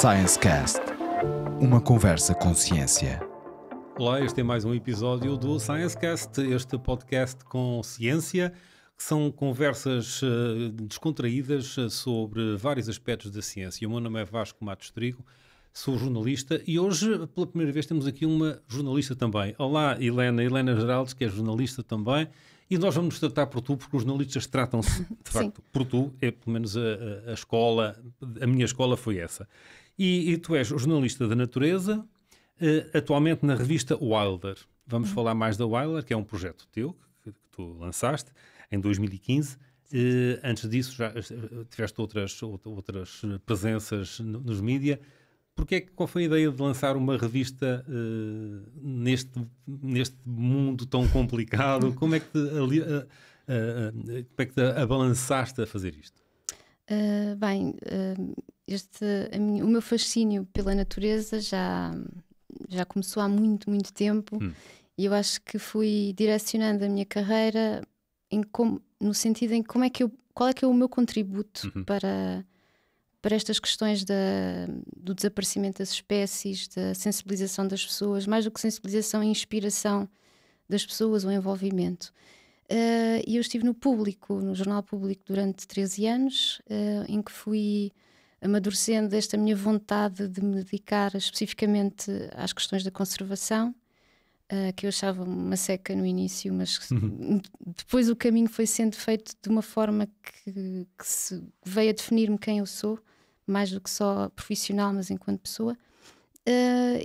Science Cast, uma conversa com ciência. Olá, este é mais um episódio do Science Cast, este podcast com ciência, que são conversas descontraídas sobre vários aspectos da ciência. O meu nome é Vasco Matos Trigo, sou jornalista e hoje, pela primeira vez, temos aqui uma jornalista também. Olá, Helena Geraldes, que é jornalista também, e nós vamos nos tratar por tu, porque os jornalistas tratam-se, de facto, por tu, é pelo menos a escola, a minha escola foi essa. E tu és jornalista da natureza, atualmente na revista Wilder. Vamos falar mais da Wilder, que é um projeto teu, que tu lançaste em 2015. Antes disso já tiveste outras presenças nos mídia. Qual foi a ideia de lançar uma revista neste mundo tão complicado? Como é que te abalançaste a fazer isto? O meu fascínio pela natureza já começou há muito, muito tempo e eu acho que fui direcionando a minha carreira no sentido em qual é que é o meu contributo para estas questões do desaparecimento das espécies, da sensibilização das pessoas, mais do que sensibilização e inspiração das pessoas, o envolvimento. E eu estive no Jornal Público durante 13 anos, em que fui amadurecendo esta minha vontade de me dedicar especificamente às questões da conservação, que eu achava uma seca no início, mas depois o caminho foi sendo feito de uma forma que se veio a definir-me quem eu sou, mais do que só profissional, mas enquanto pessoa.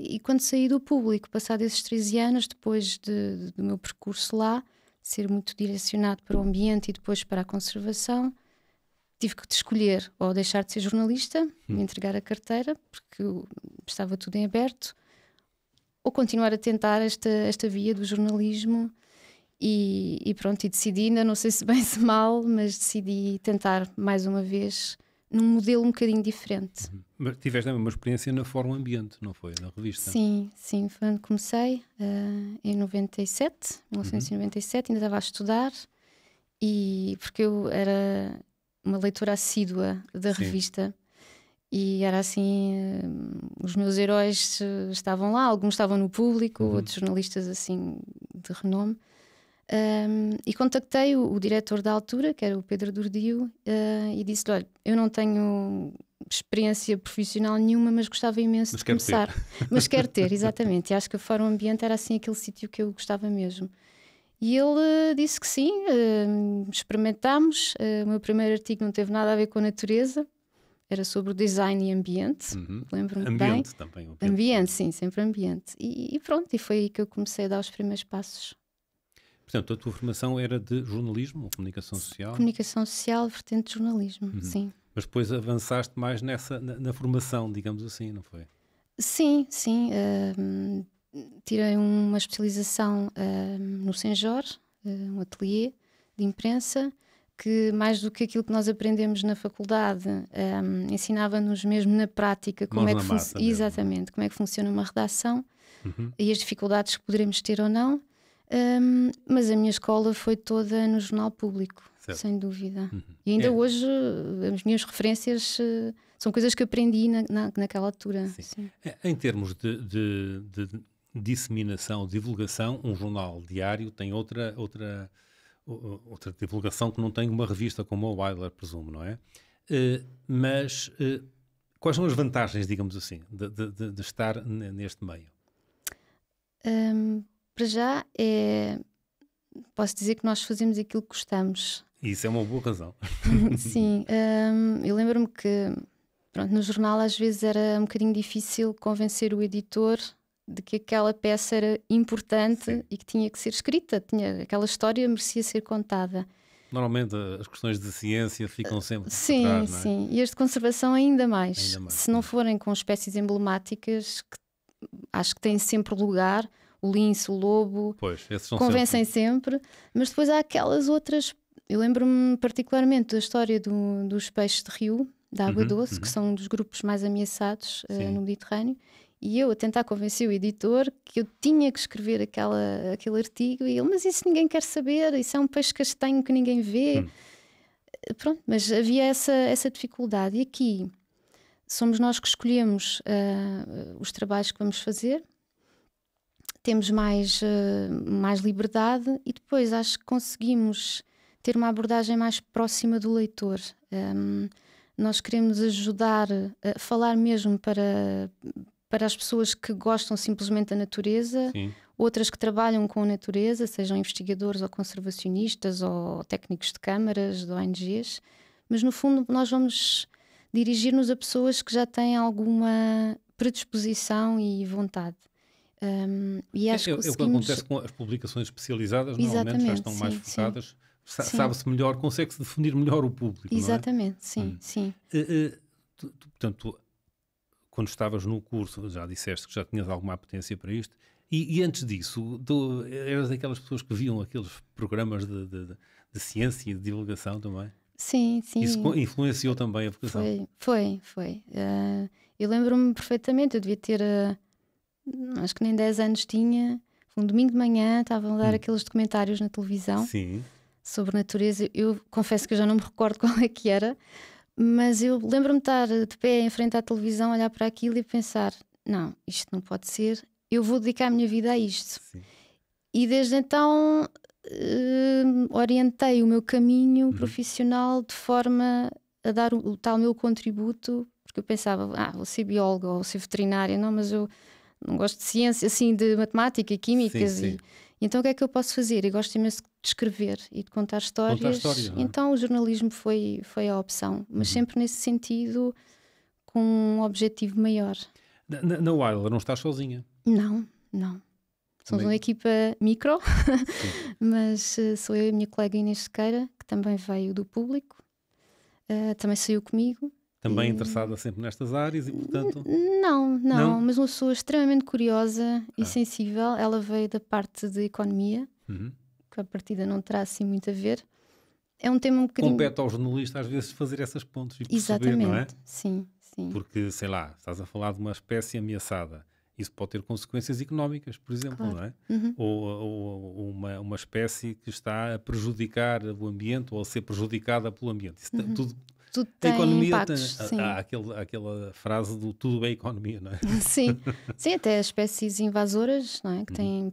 E quando saí do Público, passado esses 13 anos, depois do meu percurso lá, ser muito direcionado para o ambiente e depois para a conservação, tive que escolher ou deixar de ser jornalista, me entregar a carteira, porque estava tudo em aberto, ou continuar a tentar esta via do jornalismo e pronto, e decidi, ainda não sei se bem se mal, mas decidi tentar mais uma vez num modelo um bocadinho diferente. Mas tiveste uma experiência na Fórum Ambiente, não foi? Na revista? Sim, foi onde comecei, em 1997, ainda estava a estudar, e porque eu era uma leitora assídua da revista e era assim, os meus heróis estavam lá, alguns estavam no Público, outros jornalistas assim de renome. E contactei o diretor da altura, que era o Pedro Durdio, e disse-lhe: olha, eu não tenho experiência profissional nenhuma, mas gostava imenso de começar. Mas quero ter, exatamente. E acho que a Fórum Ambiente era assim aquele sítio que eu gostava mesmo. E ele disse que sim, experimentámos. O meu primeiro artigo não teve nada a ver com a natureza, era sobre o design e ambiente, lembro-me bem. Ambiente também. Ambiente, sim, sempre ambiente. E pronto, e foi aí que eu comecei a dar os primeiros passos. Portanto, a tua formação era de jornalismo ou comunicação social? Comunicação social, vertente de jornalismo, sim. Mas depois avançaste mais na formação, digamos assim, não foi? Sim. Tirei uma especialização no Senjor, um ateliê de imprensa, que mais do que aquilo que nós aprendemos na faculdade, ensinava-nos mesmo na prática como é que exatamente, como é que funciona uma redação e as dificuldades que poderemos ter ou não. Mas a minha escola foi toda no Jornal Público, certo. Sem dúvida. E ainda hoje as minhas referências são coisas que aprendi naquela altura. Sim. Em termos de disseminação, divulgação, um jornal diário tem outra divulgação que não tem uma revista como a Wilder, presumo, não é? Mas quais são as vantagens, digamos assim, de estar neste meio? Para já, posso dizer que nós fazemos aquilo que gostamos. Isso é uma boa razão. Sim, eu lembro-me que no jornal às vezes era um bocadinho difícil convencer o editor de que aquela peça era importante e que tinha que ser escrita, aquela história merecia ser contada. Normalmente as questões de ciência ficam sempre por trás, não é? Sim, e as de conservação ainda mais. Se não forem com espécies emblemáticas, que acho que têm sempre lugar, o lince, o lobo, esses são convencem sempre, mas depois há aquelas outras. Eu lembro-me particularmente da história dos peixes de rio, da água doce, que são um dos grupos mais ameaçados no Mediterrâneo, e eu a tentar convencer o editor que eu tinha que escrever aquele artigo, e ele, mas isso ninguém quer saber, isso é um peixe castanho que ninguém vê. Pronto, mas havia essa dificuldade. E aqui somos nós que escolhemos os trabalhos que vamos fazer, temos mais liberdade e depois acho que conseguimos ter uma abordagem mais próxima do leitor. Nós queremos ajudar a falar mesmo para as pessoas que gostam simplesmente da natureza, Sim. outras que trabalham com a natureza, sejam investigadores ou conservacionistas ou técnicos de câmaras, de ONGs, mas no fundo nós vamos dirigir-nos a pessoas que já têm alguma predisposição e vontade. E acho que o que acontece com as publicações especializadas, normalmente já estão mais focadas, sabe-se melhor, consegue-se definir melhor o público. Exatamente, não é? sim. Portanto, quando estavas no curso, já disseste que já tinhas alguma apetência para isto, e antes disso, eras daquelas pessoas que viam aqueles programas de ciência e de divulgação também? Sim. Isso influenciou também a vocação? Foi. Eu lembro-me perfeitamente, eu devia ter, acho que nem 10 anos tinha, um domingo de manhã, estavam a dar aqueles documentários na televisão. Sim. Sobre natureza. Eu confesso que eu já não me recordo qual é que era, mas eu lembro-me de estar de pé em frente à televisão, olhar para aquilo e pensar, não, isto não pode ser, eu vou dedicar a minha vida a isto. Sim. E desde então orientei o meu caminho profissional de forma a dar o tal meu contributo, porque eu pensava, vou ser bióloga ou vou ser veterinária, não, mas eu não gosto de ciência, assim, de matemática e químicas. Sim. E então o que é que eu posso fazer? Eu gosto imenso de escrever e de contar histórias. Então o jornalismo foi a opção, mas sempre nesse sentido, com um objetivo maior. Na Wilder não estás sozinha? Não. Somos uma equipa micro, mas sou eu e a minha colega Inês Sequeira, que também veio do público, também saiu comigo. Também interessada sempre nestas áreas e, portanto... Não, mas uma pessoa extremamente curiosa e sensível. Ela veio da parte de economia, que a partida não terá assim muito a ver. É um tema um bocadinho... Compete ao jornalista às vezes fazer essas pontes e perceber, Exatamente, não é? Sim. Porque, sei lá, estás a falar de uma espécie ameaçada. Isso pode ter consequências económicas, por exemplo, claro. Não é? Ou uma espécie que está a prejudicar o ambiente ou a ser prejudicada pelo ambiente. Isso tudo tem a economia impactos, há aquela frase do tudo é economia, não é? Sim, até as espécies invasoras, não é? Que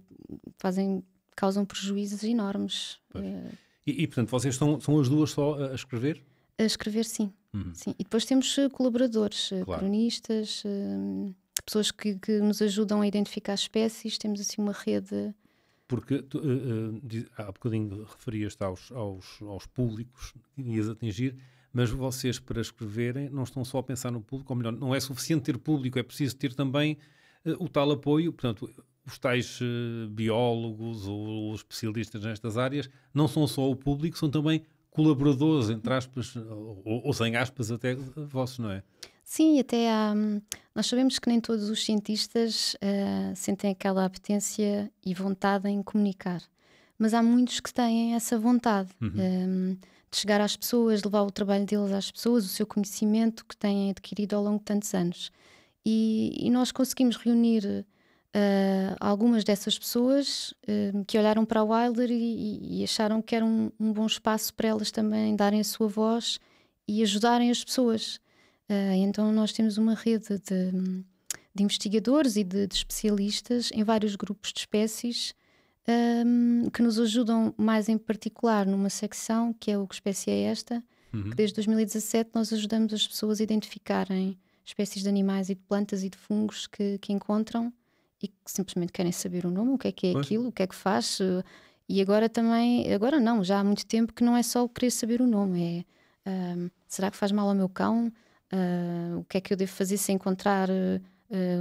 causam prejuízos enormes. E portanto, vocês são as duas só a escrever? A escrever, sim. E depois temos colaboradores, cronistas, pessoas que nos ajudam a identificar espécies. Temos assim uma rede. Porque há bocadinho referias-te aos públicos que ias atingir, mas vocês, para escreverem, não estão só a pensar no público, ou melhor, não é suficiente ter público, é preciso ter também o tal apoio. Portanto, os tais biólogos ou especialistas nestas áreas não são só o público, são também colaboradores, entre aspas, ou sem aspas até, vossos, não é? Sim, até nós sabemos que nem todos os cientistas sentem aquela apetência e vontade em comunicar, mas há muitos que têm essa vontade de chegar às pessoas, de levar o trabalho deles às pessoas, o seu conhecimento que têm adquirido ao longo de tantos anos. E nós conseguimos reunir algumas dessas pessoas que olharam para a Wilder e acharam que era um bom espaço para elas também darem a sua voz e ajudarem as pessoas. Então nós temos uma rede de investigadores e de especialistas em vários grupos de espécies que nos ajudam mais em particular numa secção que é o Que Espécie é Esta? Que desde 2017 nós ajudamos as pessoas a identificarem espécies de animais e de plantas e de fungos que encontram e que simplesmente querem saber o nome, o que é aquilo, o que é que faz. E agora não, já há muito tempo que não é só querer saber o nome, será que faz mal ao meu cão? O que é que eu devo fazer se encontrar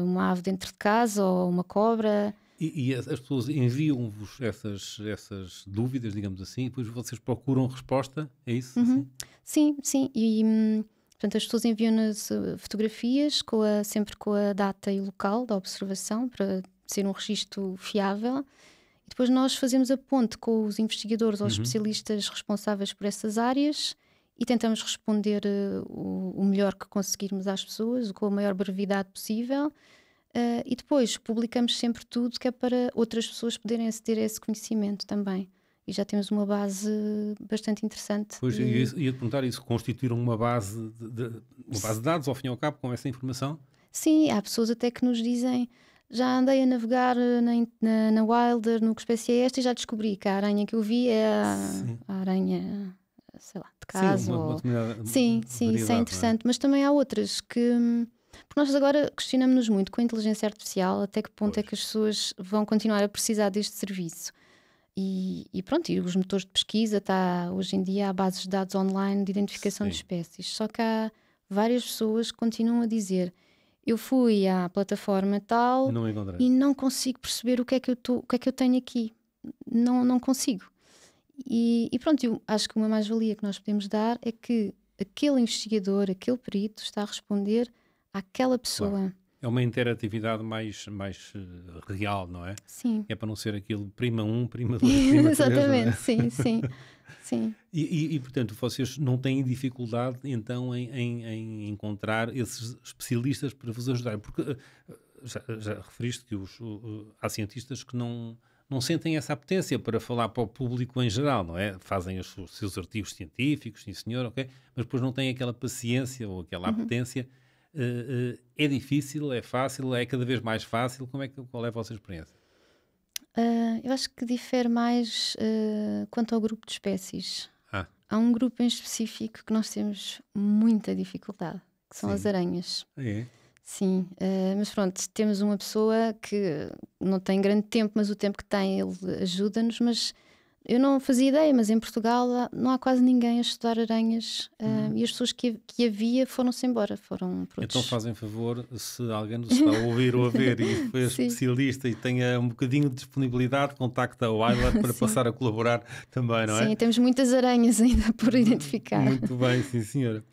uma ave dentro de casa ou uma cobra? E as pessoas enviam-vos essas dúvidas, digamos assim, e depois vocês procuram resposta, é isso? Assim? Sim. E portanto, as pessoas enviam-nos fotografias sempre com a data e local da observação para ser um registro fiável. E depois nós fazemos a ponte com os investigadores ou os especialistas responsáveis por essas áreas e tentamos responder o melhor que conseguirmos às pessoas, com a maior brevidade possível. E depois publicamos sempre tudo que é para outras pessoas poderem aceder a esse conhecimento também. e já temos uma base bastante interessante. Pois, ia-te perguntar isso, constituíram uma base de dados, ao fim e ao cabo, com essa informação? Sim, há pessoas até que nos dizem: já andei a navegar na Wilder, no que espécie é esta, e já descobri que a aranha que eu vi é a aranha, sei lá, de casa. Sim, isso é interessante. Mas também há outras que... Porque nós agora questionamos-nos muito com a inteligência artificial até que ponto é que as pessoas vão continuar a precisar deste serviço. E pronto, e os motores de pesquisa, hoje em dia há bases de dados online de identificação de espécies. Só que há várias pessoas que continuam a dizer: eu fui à plataforma tal e não consigo perceber o que é que eu tenho aqui. Não consigo. E pronto, eu acho que uma mais-valia que nós podemos dar é que aquele investigador, aquele perito está a responder àquela pessoa. Claro. É uma interatividade mais real, não é? Sim. É para não ser aquilo prima 1, prima 2, prima 3. Exatamente, sim. E, portanto, vocês não têm dificuldade, então, em encontrar esses especialistas para vos ajudar? Porque já referiste que há cientistas que não sentem essa apetência para falar para o público em geral, não é? Fazem os seus artigos científicos, sim senhor, ok? Mas depois não têm aquela paciência ou aquela apetência. É difícil, é fácil, é cada vez mais fácil? Qual é a vossa experiência? Eu acho que difere mais quanto ao grupo de espécies. Há um grupo em específico que nós temos muita dificuldade, que são as aranhas. É? Sim, mas pronto, temos uma pessoa que não tem grande tempo, mas o tempo que tem ele ajuda-nos. Mas eu não fazia ideia, mas em Portugal não há quase ninguém a estudar aranhas, e as pessoas que havia foram-se embora, foram para outros. Então fazem favor, se alguém nos está a ouvir ou a ver e foi especialista e tenha um bocadinho de disponibilidade, contacta a Wilder para passar a colaborar também, não é? Sim, temos muitas aranhas ainda por identificar. Muito bem, sim senhora.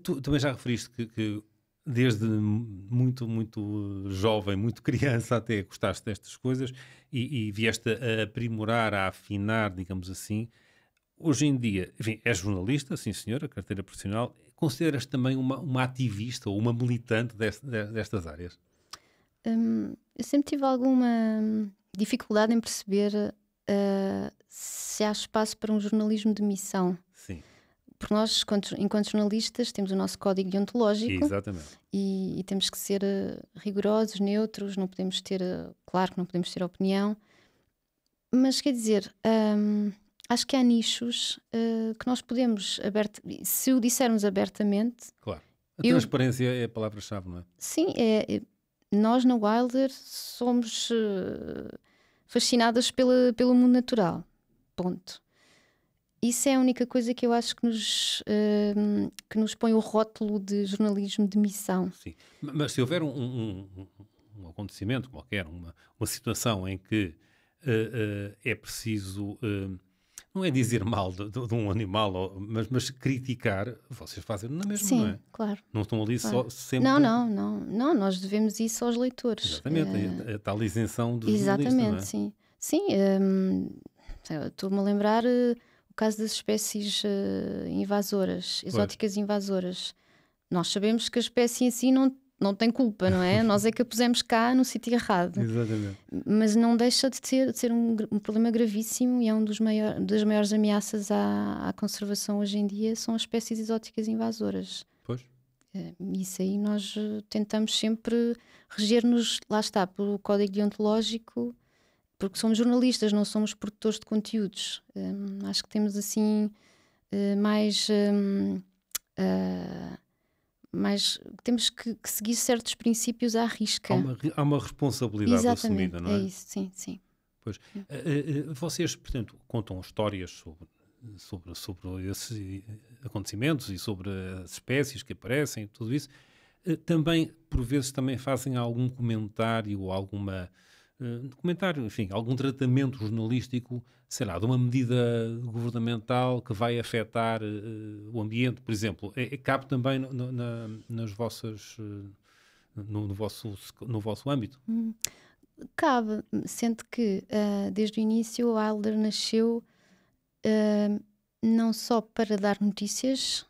Tu também já referiste que desde muito, muito jovem, muito criança até gostaste destas coisas e vieste a aprimorar, a afinar, digamos assim. Hoje em dia, enfim, és jornalista, sim senhora, carteira profissional. Consideras também uma ativista ou uma militante destas áreas? Eu sempre tive alguma dificuldade em perceber se há espaço para um jornalismo de missão. Sim. Porque nós, enquanto jornalistas, temos o nosso código deontológico. Exatamente. E temos que ser rigorosos, neutros, não podemos ter, claro que não podemos ter opinião, mas quer dizer, acho que há nichos que nós podemos, se o dissermos abertamente. Claro. A transparência é a palavra-chave, não é? Sim, nós na Wilder somos fascinadas pelo mundo natural. Ponto. Isso é a única coisa que eu acho que nos põe o rótulo de jornalismo de missão. Sim, mas se houver um acontecimento qualquer, uma situação em que é preciso, não é dizer mal de um animal, mas criticar, vocês fazem na mesma, sim, não é? Claro. Não estão ali claro. Só sempre... Não, nós devemos isso aos leitores. Exatamente, a tal isenção do jornalista, exatamente, não é? Sim. Estou-me a lembrar o caso das espécies invasoras, exóticas invasoras. Nós sabemos que a espécie em si não tem culpa, não é? Nós é que a pusemos cá no sítio errado. Exatamente. Mas não deixa de ser um problema gravíssimo, e é das maiores ameaças à conservação hoje em dia são as espécies exóticas invasoras. Pois. Isso aí nós tentamos sempre reger-nos, lá está, pelo código deontológico, porque somos jornalistas, não somos produtores de conteúdos. Acho que temos assim mais temos que seguir certos princípios à risca. Há uma responsabilidade Exatamente, assumida, não é? É isso, sim. Pois. Vocês, portanto, contam histórias sobre esses acontecimentos e sobre as espécies que aparecem, tudo isso. Também, por vezes, também fazem algum comentário ou enfim, algum tratamento jornalístico, sei lá, de uma medida governamental que vai afetar o ambiente, por exemplo. Cabe também nas vossas, no vosso âmbito? Cabe, sendo que desde o início a Wilder nasceu não só para dar notícias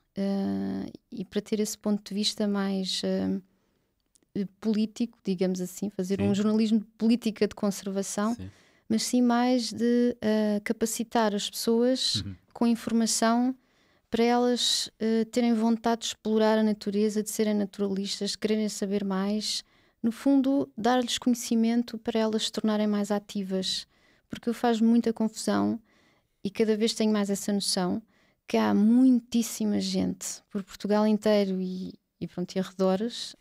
e para ter esse ponto de vista mais político, digamos assim, fazer Sim. um jornalismo de política de conservação, Sim. mas sim mais de capacitar as pessoas com informação para elas terem vontade de explorar a natureza, de serem naturalistas, de quererem saber mais. No fundo, dar-lhes conhecimento para elas se tornarem mais ativas. Porque eu faz muita confusão, e cada vez tenho mais essa noção, que há muitíssima gente por Portugal inteiro e arredores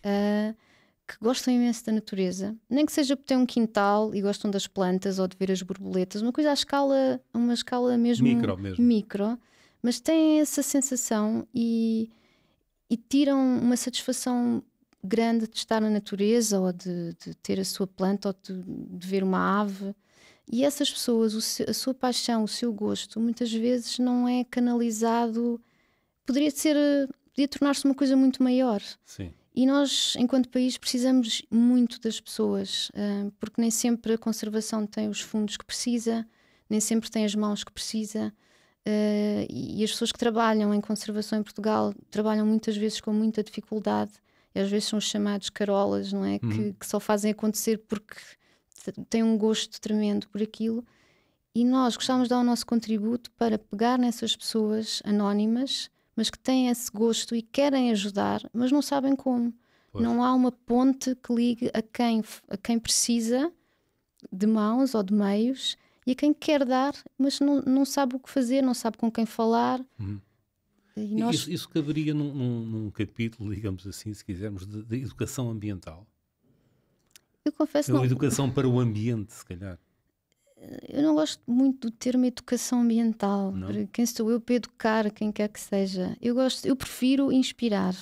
que gostam imenso da natureza, nem que seja por ter um quintal e gostam das plantas ou de ver as borboletas, uma coisa uma escala mesmo micro, mas têm essa sensação e tiram uma satisfação grande de estar na natureza ou de ter a sua planta ou de ver uma ave. E essas pessoas, a sua paixão, o seu gosto, muitas vezes não é canalizado, podia tornar-se uma coisa muito maior. Sim. E nós, enquanto país, precisamos muito das pessoas, porque nem sempre a conservação tem os fundos que precisa, nem sempre tem as mãos que precisa, e as pessoas que trabalham em conservação em Portugal trabalham muitas vezes com muita dificuldade, e às vezes são os chamados carolas, não é? Que só fazem acontecer porque têm um gosto tremendo por aquilo, e nós gostávamos de dar o nosso contributo para pegar nessas pessoas anónimas, mas que têm esse gosto e querem ajudar, mas não sabem como. Pois. Não há uma ponte que ligue a quem precisa de mãos ou de meios e a quem quer dar, mas não sabe o que fazer, não sabe com quem falar. E nós... isso caberia num capítulo, digamos assim, se quisermos, de educação ambiental. Eu confesso Ou educação para o ambiente, se calhar. Eu não gosto muito do termo educação ambiental. Quem sou eu para educar quem quer que seja? Eu prefiro inspirar.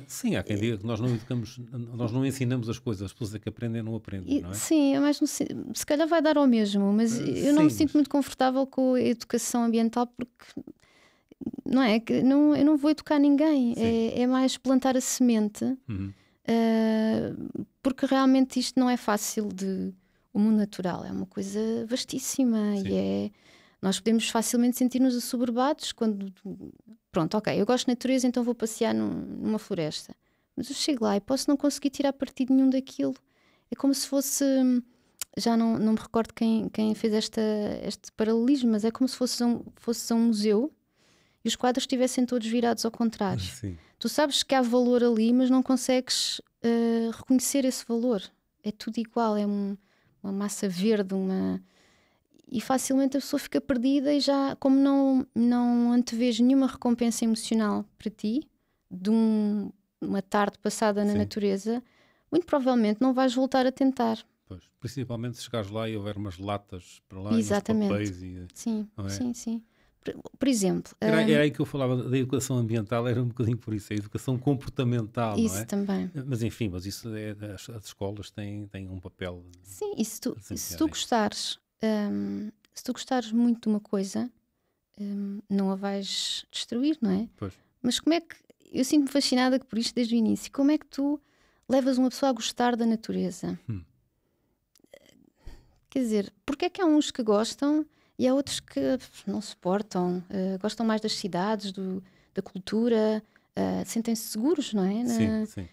Sim, há quem diga que nós não educamos, nós não ensinamos as coisas, as pessoas é que aprendem não aprendem, não é? Sim, mas se calhar vai dar ao mesmo, mas eu não me sinto muito confortável com a educação ambiental porque não é que eu não vou educar ninguém, é mais plantar a semente, porque realmente isto não é fácil o mundo natural é uma coisa vastíssima. E nós podemos facilmente sentir-nos assoberbados quando, pronto, ok, eu gosto de natureza, então vou passear numa floresta, mas eu chego lá e posso não conseguir tirar partido nenhum daquilo. É como se fosse, já não me recordo quem fez este paralelismo, mas é como se fosse um museu e os quadros estivessem todos virados ao contrário. Sim. Tu sabes que há valor ali, mas não consegues reconhecer esse valor. É tudo igual, é uma massa verde, e facilmente a pessoa fica perdida e já, como não antevês nenhuma recompensa emocional para ti de uma tarde passada na natureza, muito provavelmente não vais voltar a tentar. Pois, principalmente se chegares lá e houver umas latas para lá. Exatamente. E uns papéis sim, sim. Por exemplo... Era aí que eu falava da educação ambiental, era um bocadinho por isso, a educação comportamental, isso não é? também. Mas enfim, isso as escolas têm um papel... Sim, e se tu gostares muito de uma coisa, não a vais destruir, não é? Pois. Mas como é que... Eu sinto-me fascinada por isto desde o início. Como é que tu levas uma pessoa a gostar da natureza? Quer dizer, porque é que há uns que gostam... E há outros que não suportam, gostam mais das cidades, da cultura, sentem-se seguros, não é? Sim.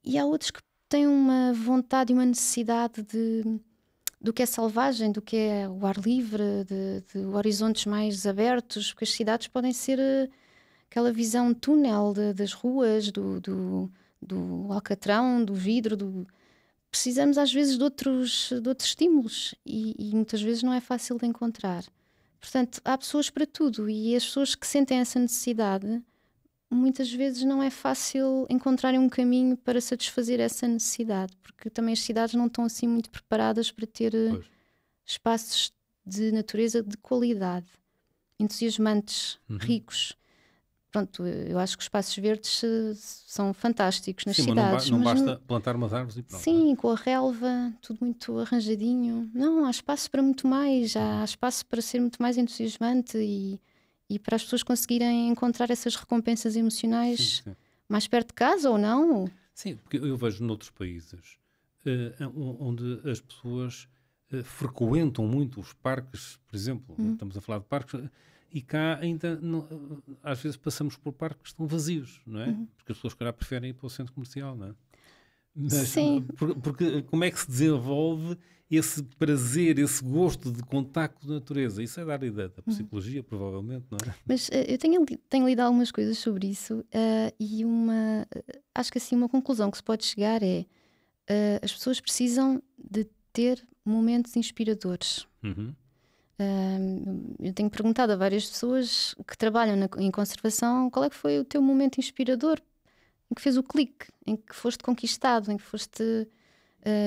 E há outros que têm uma vontade e uma necessidade do que é selvagem, do que é o ar livre, de horizontes mais abertos, porque as cidades podem ser aquela visão túnel das ruas, do alcatrão, do vidro, precisamos às vezes de outros estímulos e muitas vezes não é fácil de encontrar. Portanto, há pessoas para tudo e as pessoas que sentem essa necessidade, muitas vezes não é fácil encontrarem um caminho para satisfazer essa necessidade, porque também as cidades não estão assim muito preparadas para ter espaços de natureza de qualidade, entusiasmantes, ricos. Pronto, eu acho que os espaços verdes são fantásticos nas cidades. Não basta plantar umas árvores e pronto. Sim, com a relva, tudo muito arranjadinho. Não, há espaço para muito mais, há espaço para ser muito mais entusiasmante e para as pessoas conseguirem encontrar essas recompensas emocionais mais perto de casa ou não. Sim, porque eu vejo noutros países onde as pessoas frequentam muito os parques, por exemplo, estamos a falar de parques... E cá ainda, às vezes passamos por parques que estão vazios, não é? Porque as pessoas, calhar, preferem ir para o centro comercial, não é? Mas, Sim. porque como é que se desenvolve esse prazer, esse gosto de contacto com a natureza? Isso é da área da psicologia, provavelmente, não é? Mas eu tenho lido algumas coisas sobre isso, e acho que assim uma conclusão que se pode chegar é as pessoas precisam de ter momentos inspiradores. Uhum. Eu tenho perguntado a várias pessoas que trabalham em conservação qual é que foi o teu momento inspirador, em que fez o clique, em que foste conquistado, em que foste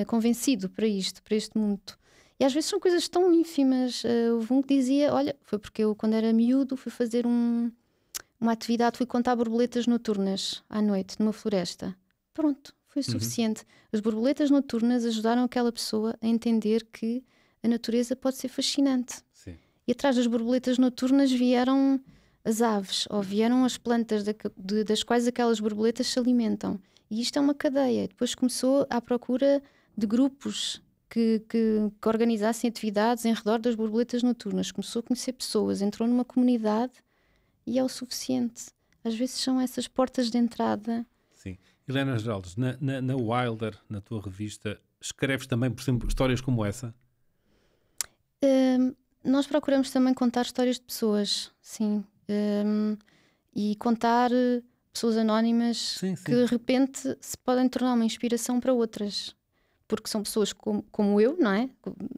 convencido para este mundo. E às vezes são coisas tão ínfimas. Houve um que dizia: olha, foi porque eu, quando era miúdo, fui fazer uma atividade, fui contar borboletas noturnas à noite, numa floresta. Pronto, foi o suficiente. As borboletas noturnas ajudaram aquela pessoa a entender que a natureza pode ser fascinante. Sim. E atrás das borboletas noturnas vieram as aves, ou vieram as plantas das quais aquelas borboletas se alimentam. E isto é uma cadeia. Depois começou à procura de grupos que organizassem atividades em redor das borboletas noturnas. Começou a conhecer pessoas, entrou numa comunidade e é o suficiente. Às vezes são essas portas de entrada. Sim. Helena Geraldes, na Wilder, na tua revista, escreves também, por exemplo, histórias como essa? Nós procuramos também contar histórias de pessoas, sim. E contar pessoas anónimas Sim. que de repente se podem tornar uma inspiração para outras. Porque são pessoas como eu, não é?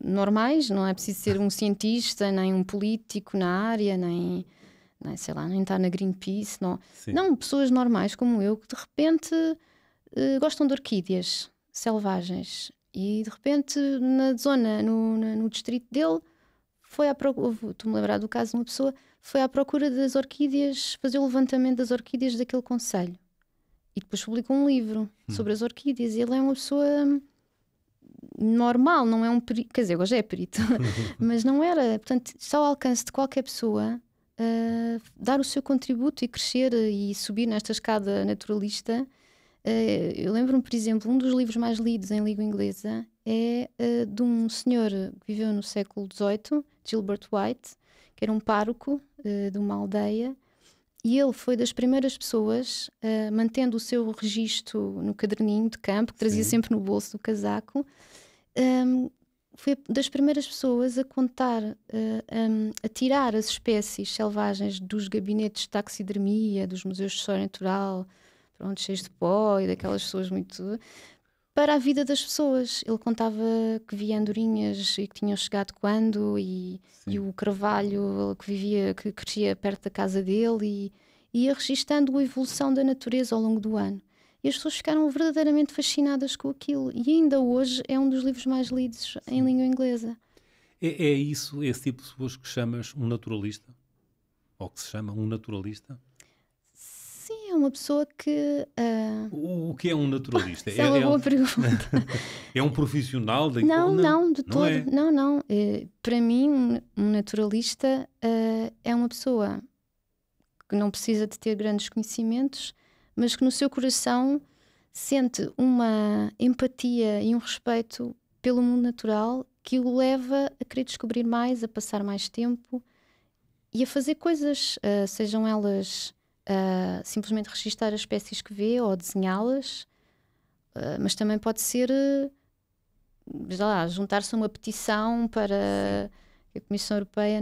Normais, não é preciso ser um cientista, nem um político na área, nem sei lá, nem estar na Greenpeace. Não, pessoas normais como eu que de repente gostam de orquídeas selvagens. E de repente na zona, no distrito dele, foi à procura, estou-me a lembrar do caso de uma pessoa, foi à procura das orquídeas, fazer o levantamento das orquídeas daquele concelho. E depois publicou um livro sobre as orquídeas. E ele é uma pessoa normal, não é um perito, quer dizer, hoje é perito, mas não era. Portanto, está ao alcance de qualquer pessoa dar o seu contributo e crescer e subir nesta escada naturalista. Eu lembro-me, por exemplo, um dos livros mais lidos em língua inglesa é de um senhor que viveu no século XVIII, Gilbert White, que era um pároco de uma aldeia, e ele foi das primeiras pessoas, mantendo o seu registro no caderninho de campo, que trazia sempre no bolso do casaco, foi das primeiras pessoas a contar, a tirar as espécies selvagens dos gabinetes de taxidermia, dos museus de história natural, pronto, cheios de pó e daquelas pessoas muito... para a vida das pessoas. Ele contava que via andorinhas e que tinham chegado quando, e o carvalho que crescia perto da casa dele, e ia registando a evolução da natureza ao longo do ano. E as pessoas ficaram verdadeiramente fascinadas com aquilo. E ainda hoje é um dos livros mais lidos em língua inglesa. É isso, esse tipo de pessoas que chamas um naturalista? Ou que se chama um naturalista? Sim, é uma pessoa que... O que é um naturalista? Essa é uma boa pergunta. É um profissional? Não, de todo. É? Não. Para mim, um naturalista é uma pessoa que não precisa de ter grandes conhecimentos, mas que no seu coração sente uma empatia e um respeito pelo mundo natural que o leva a querer descobrir mais, a passar mais tempo e a fazer coisas, sejam elas simplesmente registar as espécies que vê ou desenhá-las, mas também pode ser juntar-se a uma petição para que a Comissão Europeia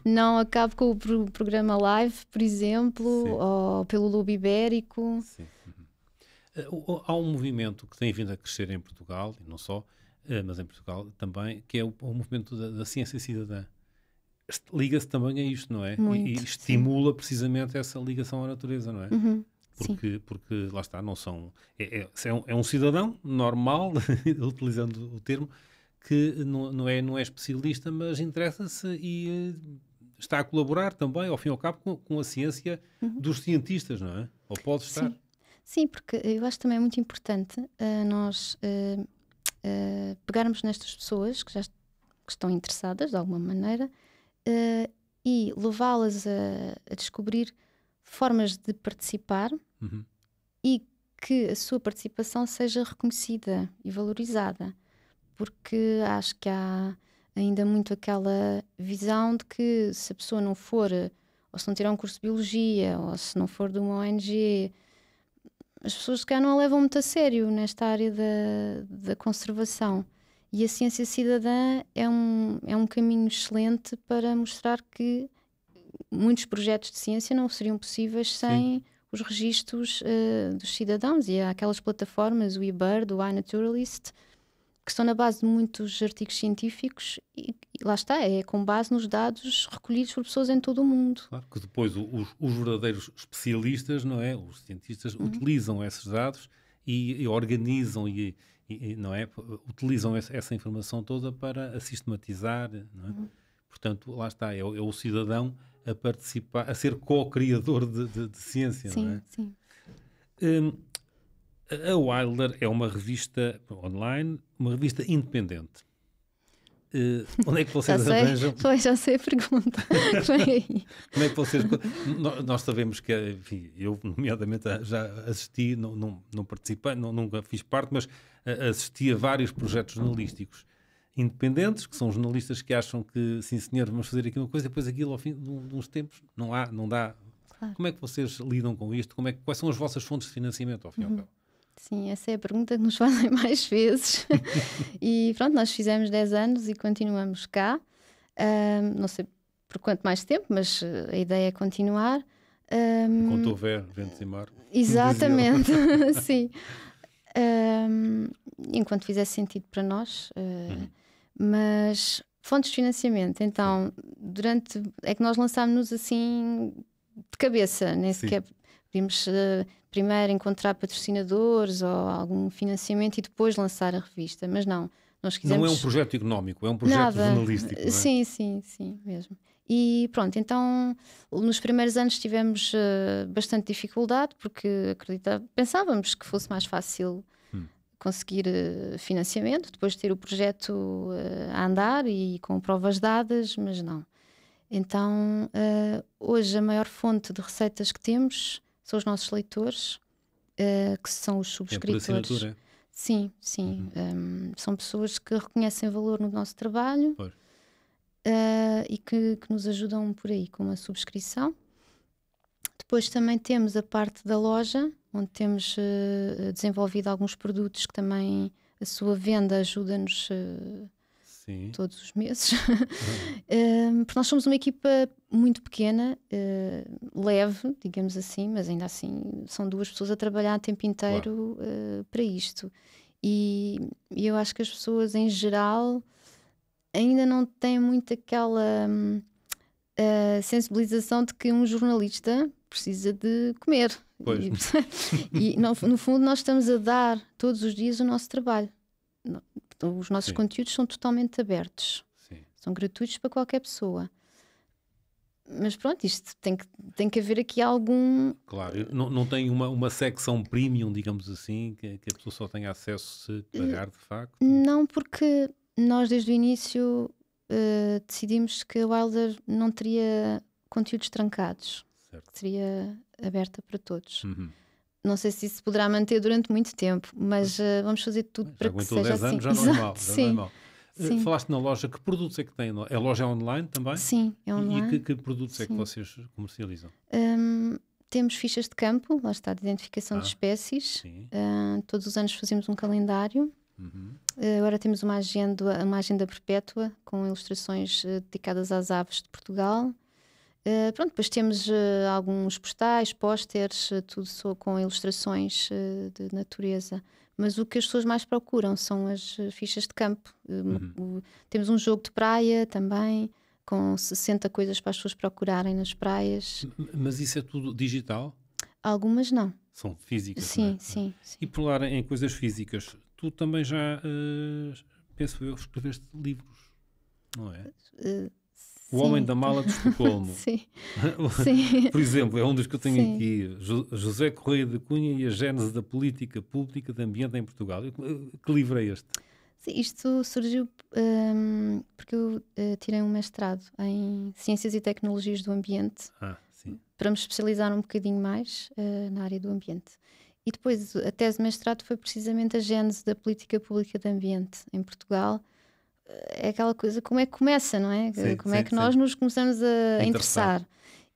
não acabe com o programa LIFE, por exemplo, ou pelo lobo ibérico. Sim. Há um movimento que tem vindo a crescer em Portugal, e não só, mas em Portugal também, que é o movimento da ciência cidadã. Liga-se também a isto, não é? Muito, e estimula precisamente essa ligação à natureza, não é? Uhum, porque lá está, não são... É um cidadão normal, utilizando o termo, que não é especialista, mas interessa-se e está a colaborar também, ao fim e ao cabo, com a ciência dos cientistas, não é? Ou pode estar. Sim, porque eu acho também muito importante nós pegarmos nestas pessoas que estão interessadas de alguma maneira e levá-las a descobrir formas de participar e que a sua participação seja reconhecida e valorizada. Porque acho que há ainda muito aquela visão de que se a pessoa não for, ou se não tirar um curso de biologia, ou se não for de uma ONG, as pessoas se calhar não a levam muito a sério nesta área da conservação. E a ciência cidadã é um caminho excelente para mostrar que muitos projetos de ciência não seriam possíveis sem os registros dos cidadãos. E há aquelas plataformas, o eBird, o iNaturalist, que estão na base de muitos artigos científicos e lá está, é com base nos dados recolhidos por pessoas em todo o mundo. Claro que depois os verdadeiros especialistas, não é? Os cientistas utilizam esses dados e organizam não é? Utilizam essa informação toda para a sistematizar, não é? Portanto, lá está, é o cidadão a participar, a ser co-criador de ciência, Sim, não é? sim. A Wilder é uma revista online, uma revista independente. Onde é que vocês arranjam? Já sei a pergunta. Como é que vocês... Nós sabemos que, enfim, eu nomeadamente já assisti, não participei, nunca fiz parte, mas assisti a vários projetos jornalísticos independentes, que são jornalistas que acham que, sim senhor, vamos fazer aqui uma coisa, e depois aquilo ao fim de uns tempos não dá. Claro. Como é que vocês lidam com isto? Quais são as vossas fontes de financiamento, ao fim e ao cabo? Sim, essa é a pergunta que nos fazem mais vezes. E pronto, nós fizemos 10 anos e continuamos cá. Não sei por quanto mais tempo, mas a ideia é continuar. Enquanto houver ventos e mar. Exatamente, sim. Enquanto fizer sentido para nós. Mas fontes de financiamento, então, é que nós lançámos-nos assim de cabeça, nem sequer podíamos primeiro encontrar patrocinadores ou algum financiamento e depois lançar a revista, mas não, nós quisemos... Não é um projeto económico, é um projeto jornalístico, não é? Sim, mesmo. E pronto, então nos primeiros anos tivemos bastante dificuldade porque pensávamos que fosse mais fácil conseguir financiamento, depois de ter o projeto a andar e com provas dadas, mas não. Então, hoje a maior fonte de receitas que temos são os nossos leitores, que são os subscritores. É por assinatura? Sim. São pessoas que reconhecem valor no nosso trabalho e que nos ajudam por aí com a subscrição. Depois também temos a parte da loja, onde temos desenvolvido alguns produtos que também a sua venda ajuda-nos todos os meses. Porque nós somos uma equipa muito pequena, leve, digamos assim, mas ainda assim são 2 pessoas a trabalhar o tempo inteiro para isto. E eu acho que as pessoas em geral ainda não têm muito aquela sensibilização de que um jornalista precisa de comer. E no fundo nós estamos a dar todos os dias o nosso trabalho. Os nossos conteúdos são totalmente abertos. São gratuitos para qualquer pessoa. Mas pronto, isto tem que haver aqui algum... Claro, não tem uma secção premium, digamos assim, que a pessoa só tenha acesso se pagar de facto? Não, porque nós desde o início decidimos que a Wilder não teria conteúdos trancados. Que seria aberta para todos. Não sei se isso se poderá manter durante muito tempo, mas vamos fazer tudo para que seja 10 assim. Anos, já não é mal. Sim. Falaste na loja, que produtos é que tem? A loja é online também? Sim, é online. E que produtos é que vocês comercializam? Temos fichas de campo, lá está, de identificação de espécies. Todos os anos fazemos um calendário. Agora temos uma agenda perpétua com ilustrações dedicadas às aves de Portugal. Depois temos alguns postais, pósteres, tudo com ilustrações de natureza. Mas o que as pessoas mais procuram são as fichas de campo. Temos um jogo de praia também, com 60 coisas para as pessoas procurarem nas praias. Mas isso é tudo digital? Algumas não. São físicas? Sim, não é? sim. E por lá em coisas físicas, tu também já, penso eu, escreveste livros, não é? O Homem da Mala de Estocolmo. Sim. Por exemplo, é um dos que eu tenho aqui. José Correia da Cunha e a Gênese da Política Pública de Ambiente em Portugal. Que livro é este? Sim, isto surgiu porque eu tirei um mestrado em Ciências e Tecnologias do Ambiente para me especializar um bocadinho mais na área do ambiente. E depois a tese de mestrado foi precisamente a Gênese da Política Pública de Ambiente em Portugal. É aquela coisa, como é que começa, não é? Como é que nós nos começamos a interessar.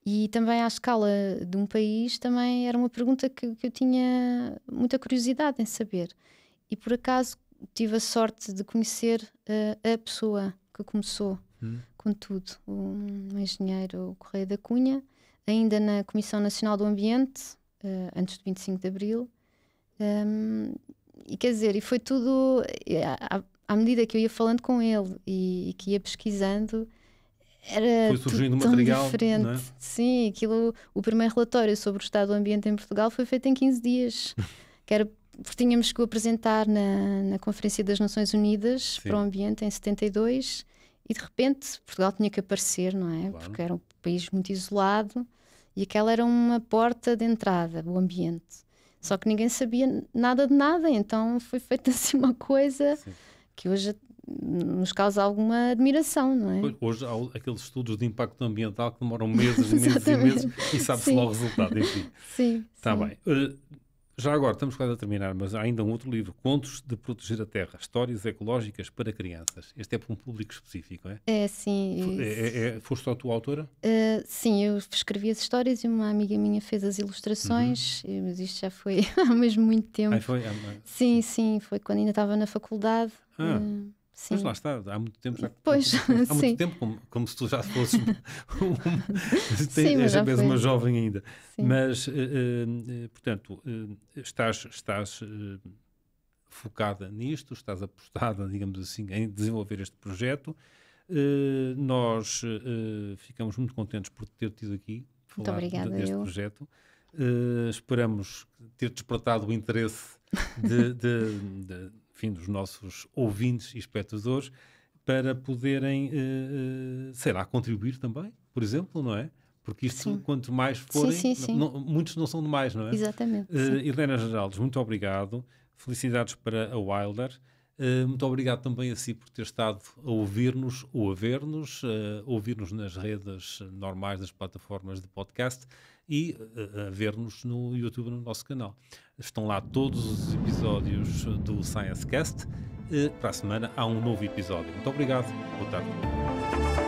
E também à escala de um país também era uma pergunta que eu tinha muita curiosidade em saber. E por acaso tive a sorte de conhecer a pessoa que começou com tudo, um engenheiro Correia da Cunha, ainda na Comissão Nacional do Ambiente, antes de 25 de Abril. E quer dizer, e foi tudo, à medida que eu ia falando com ele e que ia pesquisando, era foi surgindo tão material, diferente. não é? Sim, o primeiro relatório sobre o estado do ambiente em Portugal foi feito em 15 dias, que era porque tínhamos que o apresentar na Conferência das Nações Unidas para o Ambiente em 72 e de repente Portugal tinha que aparecer, não é? Claro. Porque era um país muito isolado e aquela era uma porta de entrada, o ambiente. Só que ninguém sabia nada de nada, então foi feita assim uma coisa que hoje nos causa alguma admiração, não é? Hoje há aqueles estudos de impacto ambiental que demoram meses e meses e meses e sabe-se logo o resultado, enfim. Sim. Está bem. Já agora, estamos quase a terminar, mas há ainda um outro livro, Contos de Proteger a Terra, Histórias Ecológicas para Crianças. Este é para um público específico, é? É, sim. Foste só tu a autora? Sim, eu escrevi as histórias e uma amiga minha fez as ilustrações, mas isto já foi há mesmo muito tempo. Sim, foi quando ainda estava na faculdade. Sim. Mas lá está, há muito tempo já. Pois, há muito tempo, como se tu já fosses és uma jovem ainda. Sim. Mas, portanto, estás focada nisto, estás apostada, digamos assim, em desenvolver este projeto. Nós ficamos muito contentes por ter tido aqui falar deste projeto. Esperamos ter despertado o interesse enfim, dos nossos ouvintes e espectadores para poderem, sei lá, contribuir também, por exemplo, não é? Porque isto, quanto mais forem, muitos não são demais, não é? Exatamente. Helena Geraldes, muito obrigado. Felicidades para a Wilder. Muito obrigado também a si por ter estado a ouvir-nos ou a ver-nos, ouvir-nos nas redes normais das plataformas de podcast e a ver-nos no YouTube, no nosso canal. Estão lá todos os episódios do ScienceCast. Para a semana há um novo episódio. Muito obrigado. Boa tarde.